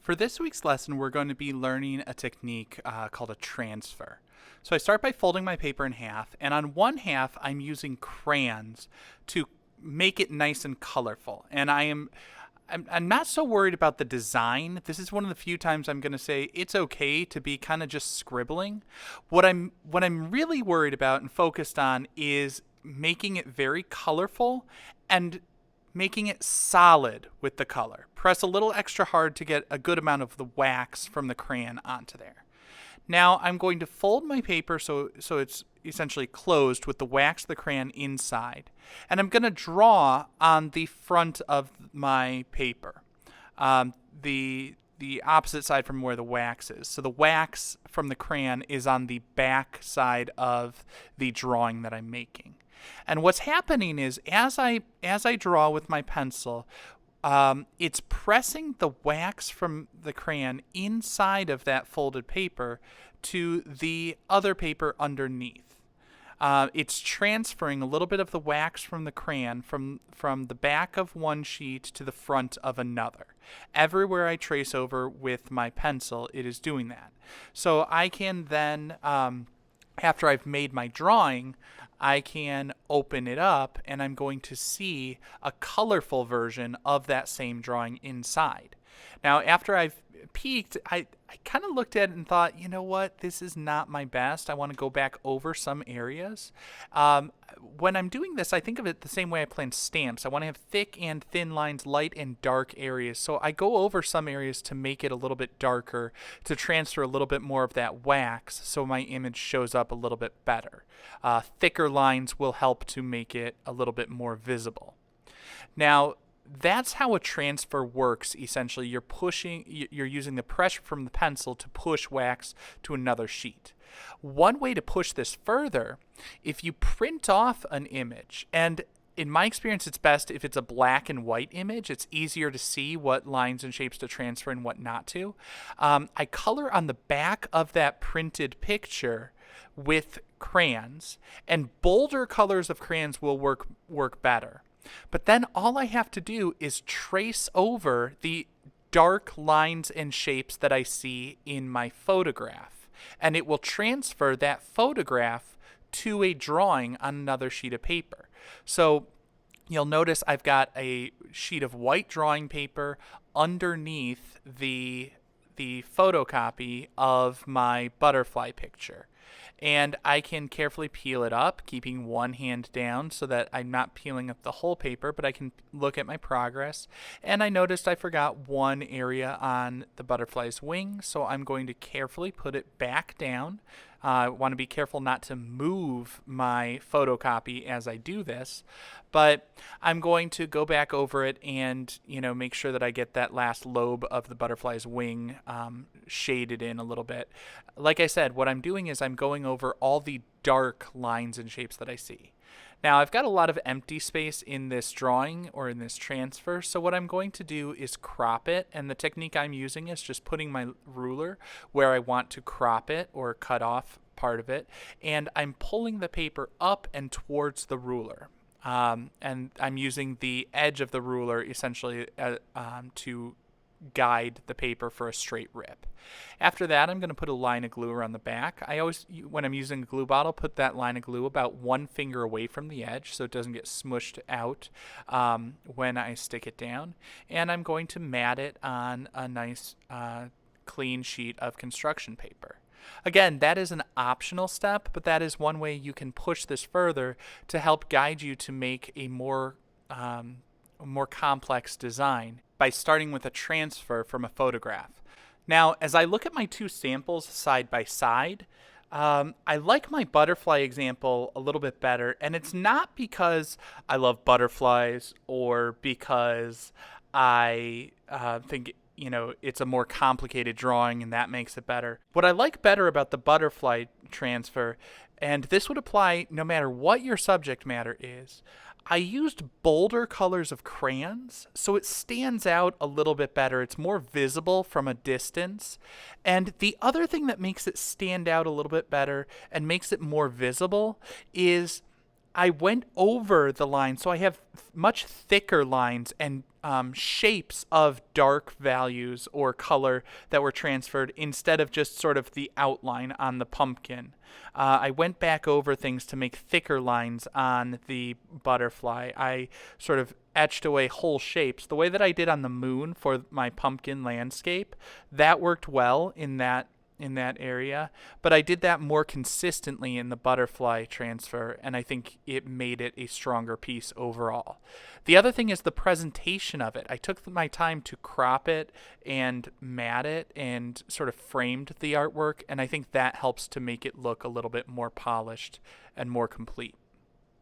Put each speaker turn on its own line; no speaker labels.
For this week's lesson, we're going to be learning a technique called a transfer. So I start by folding my paper in half, and on one half, I'm using crayons to make it nice and colorful. And I'm not so worried about the design. This is one of the few times I'm going to say it's okay to be kind of just scribbling. What I'm really worried about and focused on is making it very colorful and making it solid with the color. Press a little extra hard to get a good amount of the wax from the crayon onto there. Now I'm going to fold my paper so it's essentially closed with the wax of the crayon inside. And I'm going to draw on the front of my paper, the opposite side from where the wax is. So the wax from the crayon is on the back side of the drawing that I'm making. And what's happening is as I draw with my pencil, it's pressing the wax from the crayon inside of that folded paper to the other paper underneath. It's transferring a little bit of the wax from the crayon from the back of one sheet to the front of another. Everywhere I trace over with my pencil, it is doing that. So I can then, after I've made my drawing, I can open it up and I'm going to see a colorful version of that same drawing inside. Now, after I've peeked, I kind of looked at it and thought, you know what, this is not my best. I want to go back over some areas. When I'm doing this, I think of it the same way I plan stamps. I want to have thick and thin lines, light and dark areas. So I go over some areas to make it a little bit darker, to transfer a little bit more of that wax so my image shows up a little bit better. Thicker lines will help to make it a little bit more visible. Now, that's how a transfer works. Essentially, you're using the pressure from the pencil to push wax to another sheet. One way to push this further, if you print off an image, and in my experience, it's best if it's a black and white image. It's easier to see what lines and shapes to transfer and what not to. I color on the back of that printed picture with crayons, and bolder colors of crayons will work better. But then all I have to do is trace over the dark lines and shapes that I see in my photograph, and it will transfer that photograph to a drawing on another sheet of paper. So you'll notice I've got a sheet of white drawing paper underneath the photocopy of my butterfly picture. And I can carefully peel it up, keeping one hand down so that I'm not peeling up the whole paper, but I can look at my progress. And I noticed I forgot one area on the butterfly's wing, so I'm going to carefully put it back down. I want to be careful not to move my photocopy as I do this, but I'm going to go back over it and make sure that I get that last lobe of the butterfly's wing shaded in a little bit. Like I said, what I'm doing is I'm going over all the dark lines and shapes that I see. Now, I've got a lot of empty space in this drawing or in this transfer, so what I'm going to do is crop it, and the technique I'm using is just putting my ruler where I want to crop it or cut off part of it, and I'm pulling the paper up and towards the ruler. And I'm using the edge of the ruler essentially to guide the paper for a straight rip. After that, I'm going to put a line of glue around the back. I always, when I'm using a glue bottle, put that line of glue about one finger away from the edge so it doesn't get smushed out when I stick it down. And I'm going to mat it on a nice clean sheet of construction paper. Again, that is an optional step, but that is one way you can push this further to help guide you to make a more complex design by starting with a transfer from a photograph. Now, as I look at my two samples side by side, I like my butterfly example a little bit better, and it's not because I love butterflies or because I think it's a more complicated drawing and that makes it better. What I like better about the butterfly transfer, and this would apply no matter what your subject matter is, I used bolder colors of crayons, so it stands out a little bit better. It's more visible from a distance. And the other thing that makes it stand out a little bit better and makes it more visible is I went over the line, so I have much thicker lines and shapes of dark values or color that were transferred instead of just sort of the outline on the pumpkin. I went back over things to make thicker lines on the butterfly. I sort of etched away whole shapes. The way that I did on the moon for my pumpkin landscape, that worked well in that area, but I did that more consistently in the butterfly transfer, and I think it made it a stronger piece overall. The other thing is the presentation of it. I took my time to crop it and mat it and sort of framed the artwork, and I think that helps to make it look a little bit more polished and more complete.